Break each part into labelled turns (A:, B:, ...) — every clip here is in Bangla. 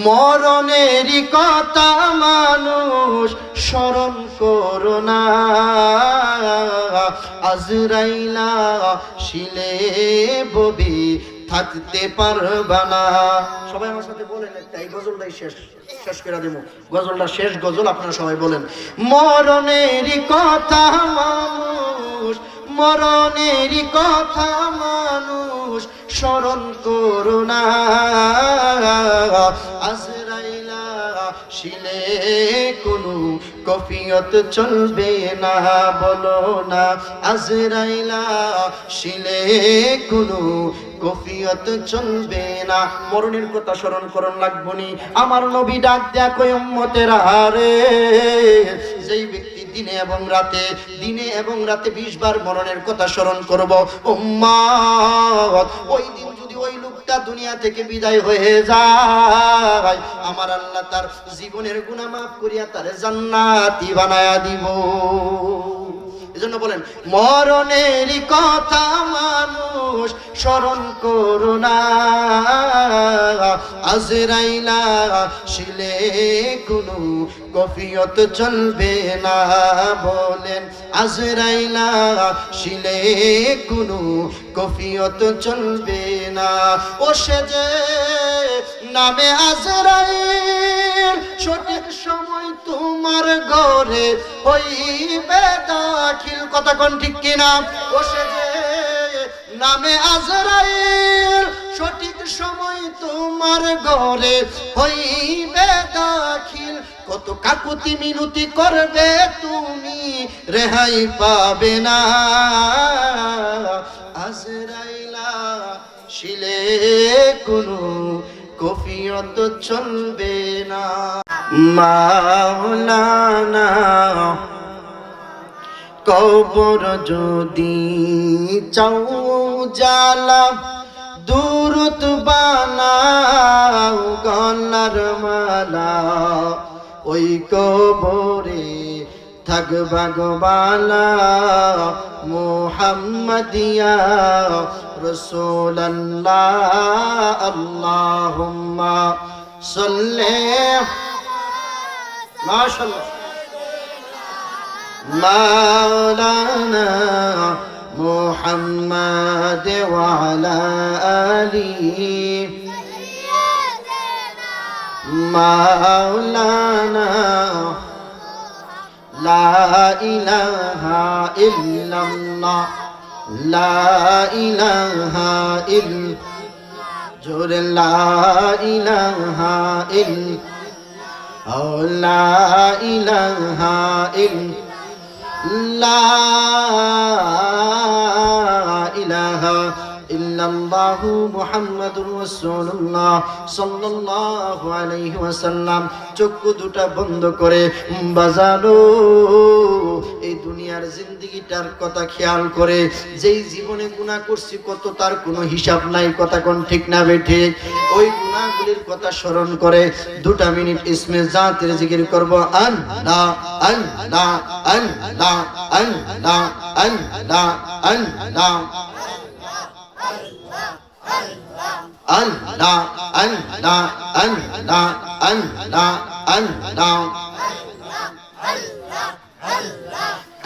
A: মরণেরই কথা মানুষ স্মরণ করো না, আজরাইলা শিলে ববি থাকতে পারবা না। সবাই আমার সাথে বলেন একটা, এই গজলটাই শেষ করে দেবো। গজলটা শেষ গজল, আপনারা সবাই বলেন। মরণেরই কথা মানুষ, মরণেরই কথা মানুষ স্মরণ করো না, আজরাইলা শিলে কোনো কফিয়ত চলবে না, বলো না আজরাইলা শিলে কোনো কফিয়ত চলবে না। মরণের কথা স্মরণ করন লাগবনি। আমার নবী ডাক দেয়া কই উম্মতেরা রে, যেই ব্যক্তি দিনে এবং রাতে 20 বার মরণের কথা স্মরণ করব উম্মত, ওই দিন যদি ওই লোকটা দুনিয়া থেকে বিদায় হয়ে যায়, আমার আল্লাহ তার জীবনের গুনাহ মাফ করিয়া তারে জান্নাতি বানায়া দিব। এজন্য বলেন মরণের কথা মানুষ স্মরণ করো না, আজরাইলা শিলে কোনো কফিয়ত চলবে না, বলেন আজরাইলা শিলে কোনো কফিয়ত চলবে না। ও সে যে নামে আজরাইল, সঠিক সময় তোমার ঘরে হইবে দাখিল। কথা কোন ঠিক কিনা? ও সে যে নামে আজরাইল, সঠিক সময় তোমার ঘরে হইবে দাখিল। কত কাকুতি মিনতি করবে তুমি, রেহাই পাবে না, আজরাইলা শিলে কোনো কফিয়ত চলবে না। মাওলানা কবর যদি চাও জালা, দুরুত বানাও গলার মালা, ওই কবরে থাকবা গো বালা, মুহাম্মাদিয়া রাসূলুল্লাহ। আল্লাহুম্মা সাল্লি মাশাআল্লাহ মাওলানা মুহাম্মাদ ওয়া আলা আলিহি মাওলানা লা ইলাহা ইল্লাল্লাহ, লা ইলাহা জোরে লা ইলাহা লা ইলাহা ইল্লাল্লাহু মুহাম্মাদুর রাসূলুল্লাহ সাল্লাল্লাহু আলাইহি ওয়াসাল্লাম। চক্ষু দুটা বন্ধ করে বাজানো এই দুনিয়ার জিন্দেগিটার কথা খেয়াল করে, যেই জীবনে গুনাহ করছি কত তার কোনো হিসাব নাই। কথা কোন ঠিক না বেঠে? ওই গুনাহগুলির কথা স্মরণ করে 2 মিনিট ইসমে জাতের জিকির করব। আল্লাহ আল্লাহ আল্লাহ আল্লাহ আল্লাহ আল্লাহ আল্লাহ আল্লাহ আল্লাহ আল্লাহ আল্লাহ।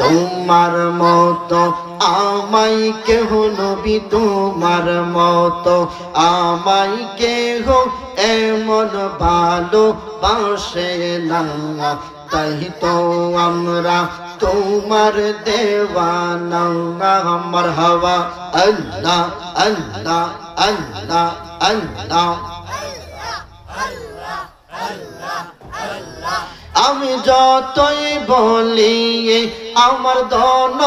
A: তোমার মতো আমায় কেহ নবী, তোমার মতো আমায় কেহ এমন ভালোবাসে না, তাই তো আমরা তোমার দেওয়ানা। মারহাবা আল্লাহ আল্লাহ আল্লাহ আল্লাহ। আমি যতই বলি আমার ধন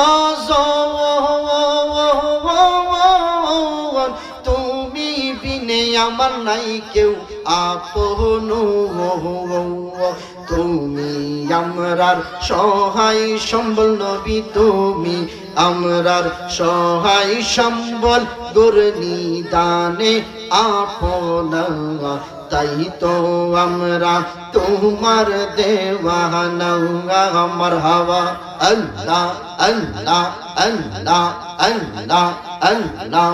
A: তুমি বিনে আমার নাই কেউ আপন, তুমি আমরার সহায় সম্বল নবী, তুমি আমরার সহায় সম্বল, দুর্নিদানে আপনা, তাই তো আমরা তোমার দেওয়ানা। মারহাবা আল্লাহ আল্লাহ আল্লাহ আল্লাহ আল্লাহ।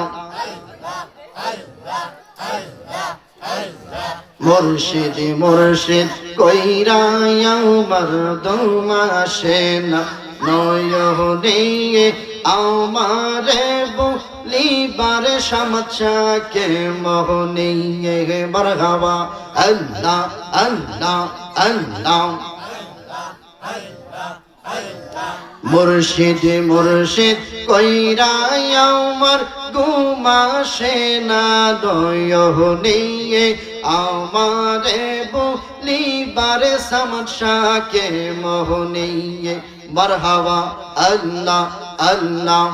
A: মুর্শিদ মুর্শিদ কইরা আমার দম আসে না নয়নে আমারে বলিবার সমস্যাকে মোহনে মারহাবা আল্লাহ আল্লাহ আল্লাহ মুর্শিদ মুর্শিদ কইরা আমার ঘুম আসে না নয়নে আমারে বলিবার সমস্যাকে মোহনে মারহাবা আল্লাহ আল্লাহ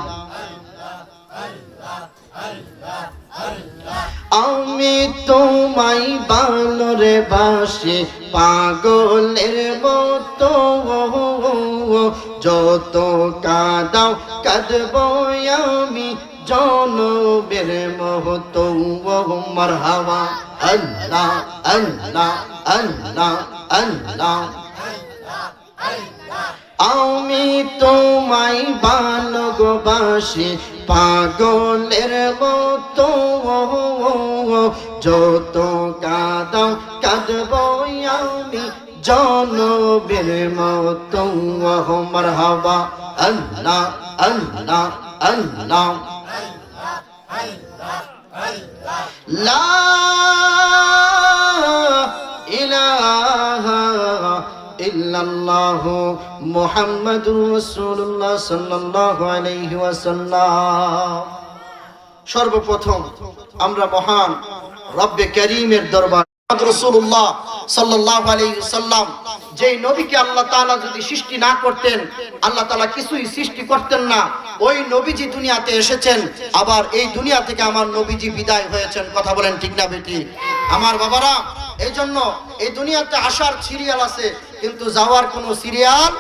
A: আমি তোমায় ভালোরে বাসি পাগলের মতো যত কাঁদাও কাঁদবো আমি জনমের মতো মারহাবা আল্লাহ আল্লাহ আল্লাহ আল্লাহ আমি তোমায় ভালোবাসি পাগলের মতো যত কাঁদাও কাঁদবো আমি জনমের মতো মারহাবা আল্লাহ আল্লাহ আল্লাহ লা ইলাহা ইল্লাল্লাহু মুহাম্মাদুর রাসূলুল্লাহ সাল্লাল্লাহু আলাইহি ওয়াসাল্লাম। সর্বপ্রথম আমরা মহান রব্বে কারীমের দরবার রাসূলুল্লাহ সাল্লাল্লাহু আলাইহি ওয়াসাল্লাম যেই নবীকে আল্লাহ তাআলা যদি সৃষ্টি না করতেন আল্লাহ তাআলা কিছুই সৃষ্টি করতেন না। ওই নবীজি দুনিয়াতে এসেছেন, আবার এই দুনিয়া থেকে আমার নবীজি বিদায় হয়েছেন। কথা বলেন ঠিক না বেটি? আমার বাবারা, এই জন্য এই দুনিয়াতে আসার সিরিয়াল আছে কিন্তু যাওয়ার কোনো সিরিয়াল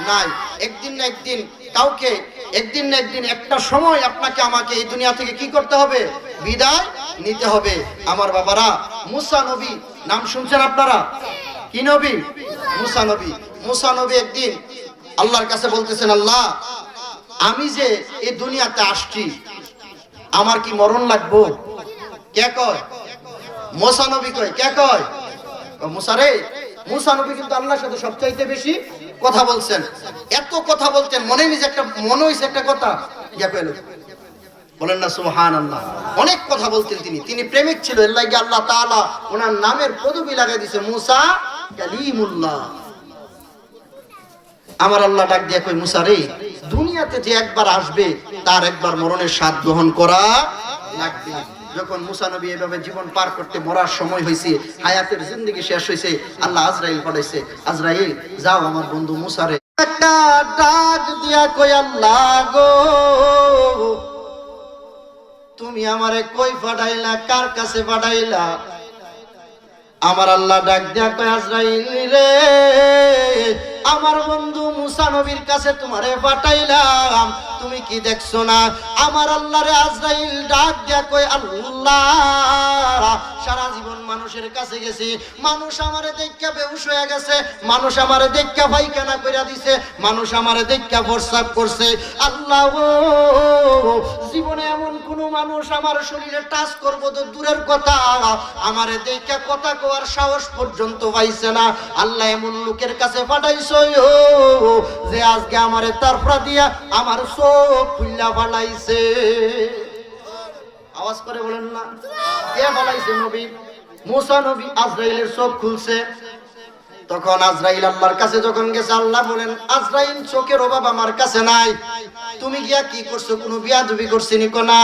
A: নাই। একদিন না একদিন কাউকে, একদিন না একদিন একটা সময় আপনাকে আমাকে এই দুনিয়া থেকে কি করতে হবে? বিদায় নিতে হবে। আমার বাবারা, মুসা নবী নাম শুনছেন আপনারা? কি নবী? মুসা নবী। মুসা নবী একদিন আল্লাহর কাছে বলতেছেন, আল্লাহ আমি যে এই দুনিয়াতে আসছি আমার কি মরণ লাগবো? কে কয়? মুসা নবী কয়। কে কয়? মুসা রে। মুসা নবী কিন্তু আল্লাহর সাথে সবচাইতে বেশি কথা বলছেন। এত কথা বলতেন মনে হইছে একটা কথা ইয়া কইল, বলেন না সুবহানাল্লাহ। অনেক কথা বলতেন তিনি। তিনি প্রেমিক ছিল, এর লাগি আল্লাহ তাআলা ওনার নামের পদবি লাগাই দিয়েছে মুসা কালিমুল্লাহ। আমার আল্লাহ ডাক দিয়া কই, মুসা রে, দুনিয়াতে যে একবার আসবে তার একবার মরণের স্বাদ গ্রহণ করা লাগবে। যখন মুসা নবী এভাবে জীবন পার করতে মরার সময় হয়েছে, হায়াতের জিন্দেগি শেষ হয়েছে, আল্লাহ আজরাইল পাঠাইছে, আজরাইল যাও আমার বন্ধু মুসা রে একটা ডাক দিয়া কই, আল্লাহ গো তুমি আমারে কই পাঠাইলা? কার কাছে পাঠাইলা? আমার আল্লাহ ডাক দিয়া কয়, আজরাইল রে, আমার বন্ধু মুসা নবীর কাছে তোমারে পাঠাইলাম, তুমি কি দেখছো না? আমার আল্লাহ রে আজরাইল ডাক দিয়া কয়, আল্লাহ সারা জীবন মানুষের কাছে গেছি, মানুষ আমারে দেখা বেহুশ হয়ে গেছে, মানুষ আমারে দেখা পায়খানা কইরা দিছে, মানুষ আমারে দেখা প্রস্রাব করছে। আল্লাহ ও জীবনে এমন কোন মানুষ আমার শরীরে টাচ করবো তো দূরের কথা, আমারে দেখা কথা কোয়ার সাহস পর্যন্ত পাইছে না। আল্লাহ এমন লোকের কাছে পাঠাইছো যে আজকে আমারে তারফা দিয়া আমার চোখ খুললা ফালাইছে। আওয়াজ করে বলেন না, কে ফালাইছে? নবী মুসা নবী। আজরাইলের চোখ খুলছে। তখন আজরাইল আল্লাহর কাছে যখন গেছে, আল্লাহ বলেন, আজরাইল চোখের অভাব আমার কাছে নাই, তুমি গিয়া কি করছো? কোনো বিয়াদবি করছিনি? কোনা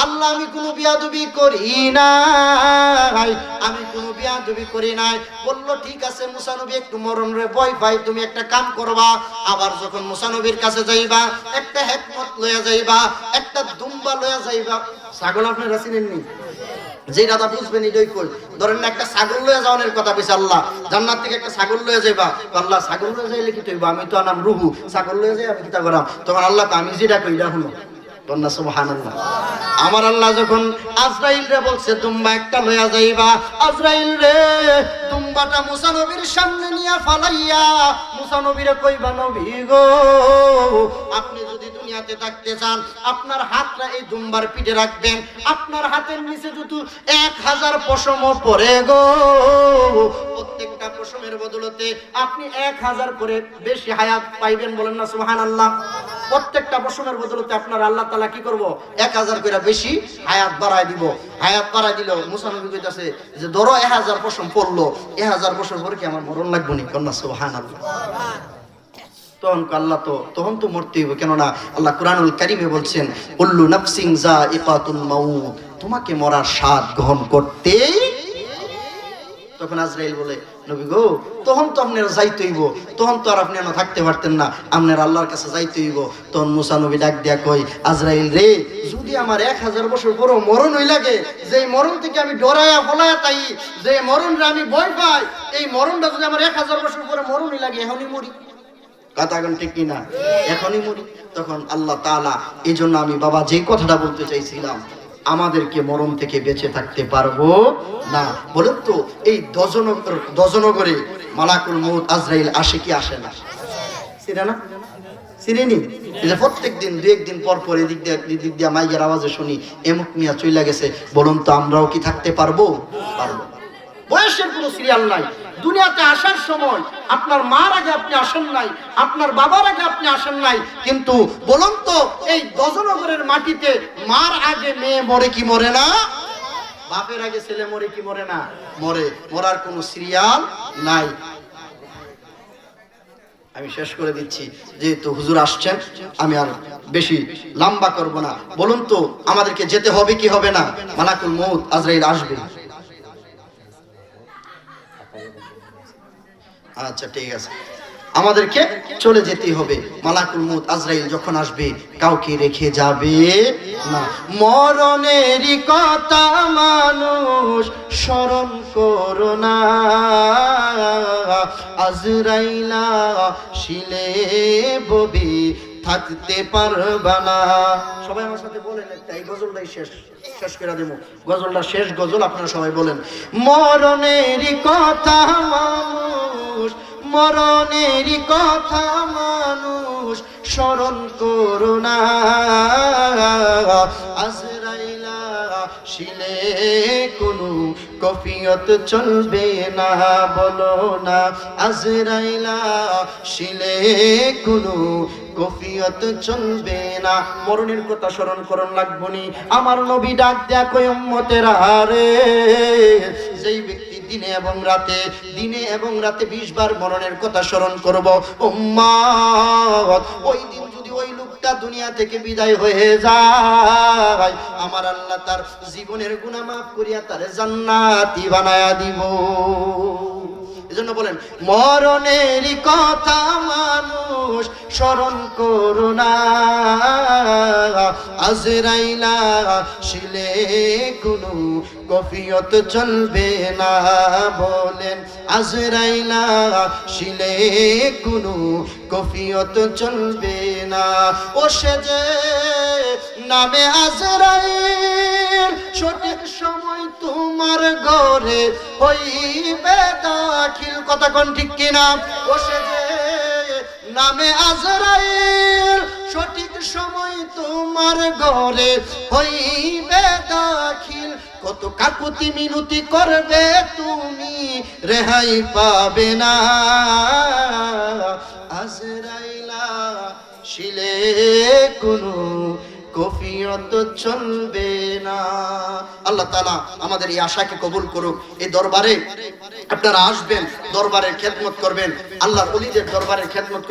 A: আল্লাহ আমি কোনো বিয়াদবি করি নাই, আমি কোনো বিয়াদবি করি নাই। বলল ঠিক আছে মুসা নবী একটু মরণ রে ভয় পাই, তুমি একটা কাম করবা, আবার যখন মুসা নবীর কাছে যাইবা একটা হেকমত লইয়া যাইবা, একটা দুম্বা লইয়া যাইবা। ছাগল আপনারা চিনেননি? যে দাদা বুঝবেন এটাই কই, ধরেন না একটা ছাগল লয়ে যাওয়ার কথা বলছে আল্লাহ, জান্নাত থেকে একটা ছাগল লয়ে যাইবা। আল্লাহ ছাগল লয়ে যাইলে কি তৈবা? আমি তো নাম রুহু, ছাগল লয়ে যাই আমি কিতা করাম? তখন আল্লাহ আমি যেটা কই এটা হলো কন্যা সুবহানাল্লাহ। আমার আল্লাহ যখন আজরাইল রে বলছে দুম্বা একটা লইয়া যাইবা, আজরাইল রে দুম্বাটা মুসা নবীর সামনে নিয়া ফালাইয়া মুসা নবীরে কইবা, নবী গো আপনি যদি দুনিয়াতে থাকতে চান আপনার হাতটা এই দুম্বার পিঠে রাখবেন, আপনার হাতের নিচে যদি 1000 পশম পড়ে গো, প্রত্যেকটা পশমের বদলতে আপনি 1000 করে বেশি হায়াত পাইবেন। বলেন না সুবহানাল্লাহ। প্রত্যেকটা পশমের বদলতে আপনার আল্লাহ তাআলা কি করব, 1000 করে বেশি হায়াত বাড়ায় দিব। হায়াত বাড়ায় দিল। মুসা নবী কইতাছে যে ধরো 1000 পশম পড়লো, 1000 বছর পরে কি আমার মরণ লাগবে নি? কন্যা সুবহানাল্লাহ। তখন তো মরতে হইব, কেননা আল্লাহ কুরআনুল কারীমে বলছেন কুল্লু নাফসিন যায়িকাতুল মাউত, তোমাকে মরার স্বাদ গ্রহণ করতেই। তখন আজরাইল বলে, নবী গো তখন তো আপনারা যাইতে হইব, তখন তো আর আপনি না থাকতে পারতেন না, আপনার আল্লাহর কাছে যাইতে হইব। তখন মুসা নবী ডাক দিয়া কই, আজরাইল রে যদি আমার 1000 বছর পরও মরণ হই লাগে, যে মরণ থেকে আমি ডরায়া ফলায়া তাই, যে মরণরে আমি ভয় পাই, এই মরণটা যদি আমার 1000 বছর পরে মরণ হই লাগে, এখনই মরি। কথা কোন ঠিক কিনা? এখনই মরি। তখন আল্লাহ তাআলা, এই জন্য আমি বাবা যে কথাটা বলতে চাইছিলাম, আমাদেরকে মরণ থেকে বেঁচে থাকতে পারবো না। বলেন তো এই দজনগরে মালাকুল মউত আজরাইল আসে কি আসে না? চিনে না? চিনেনি? এই যে প্রত্যেক দিন 2-1 দিন পর পর এদিক দিয়া মাইকের আওয়াজে শুনি এমুক মিয়া চইলা গেছে। বলুন তো আমরাও কি থাকতে পারবো? পারবো। বয়সের কোনো সিরিয়াল নাই। দুনিয়াতে আসার সময় আপনার মার আগে আপনি আসেন নাই, আপনার বাবার আগে আপনি আসেন নাই, কিন্তু বলুন তো এই দজনগরের মাটিতে মার আগে মেয়ে মরে কি মরে না? বাপের আগে ছেলে মরে কি মরে না? মরে। মরার কোনো সিরিয়াল নাই। আমি শেষ করে দিচ্ছি, যেহেতু হুজুর আসছেন আমি আর বেশি লম্বা করব না। বলুন তো আমাদেরকে যেতে হবে কি হবে না? মালাকুল মউত আজরাইল আসবে। আচ্ছা ঠিক আছে, আমাদেরকে চলে যেতে হবে। মালাকুল মউত আজরাইল যখন আসবে কাউকে রেখে যাবে না। মরণেরই কথা মানুষ স্মরণ করো না, আজরাইলা শিলে ববি থাকতে পারবা না। সবাই আমার সাথে বলেন একটা, এই গজলটাই শেষ করে দেব। গজলটা শেষ গজল, আপনারা সবাই বলেন। মরণেরই কথা মানুষ, মরণেরই কথা মানুষ স্মরণ করো না, আজরাইলা শিলে কোনো কফিয়ত চলবে না। বলো না আজরাইলা শিলে কোনো কফিয়ত চলবে না। মরণের কথা স্মরণ করন লাগবনি। আমার নবী ডাক দেয়া কই উম্মতেরা রে, যেই ব্যক্তি দিনে এবং রাতে 20 বার মরণের কথা স্মরণ করব উম্মত, ওই দিন যদি ওই লোকটা দুনিয়া থেকে বিদায় হয়ে যায়, আমার আল্লাহ তার জীবনের গুনাহ মাফ করিয়া তারে জান্নাতি বানায়া দিব। এজন্য বলেন মরণেরই কথা মানুষ স্মরণ করো না, আজরাইলা শিলে কোনো কফিয়ত চলবে না। বলেন আজরাইলা শিলে কোনো কফিয়ত চলবে না। ও সে যে নামে আজরাইল, সঠিক সময় তোমার ঘরে হইবে দাখিল। কথা কোন ঠিক কিনা? ও সে যে নামে আজরাইল, সঠিক সময় তোমার ঘরে হইবে দাখিল। কত কাকুতি মিনতি করবে তুমি, রেহাই পাবে না। আজরাইলা শিলে কোনো কফিয়ত চলবে না। আল্লাহ তাআলা আমাদের এই আশাকে কবুল করুক। এই দরবারে আপনারা আসবেন, দরবারের খেদমত করবেন, আল্লাহর ওলিদের দরবারের খেদমত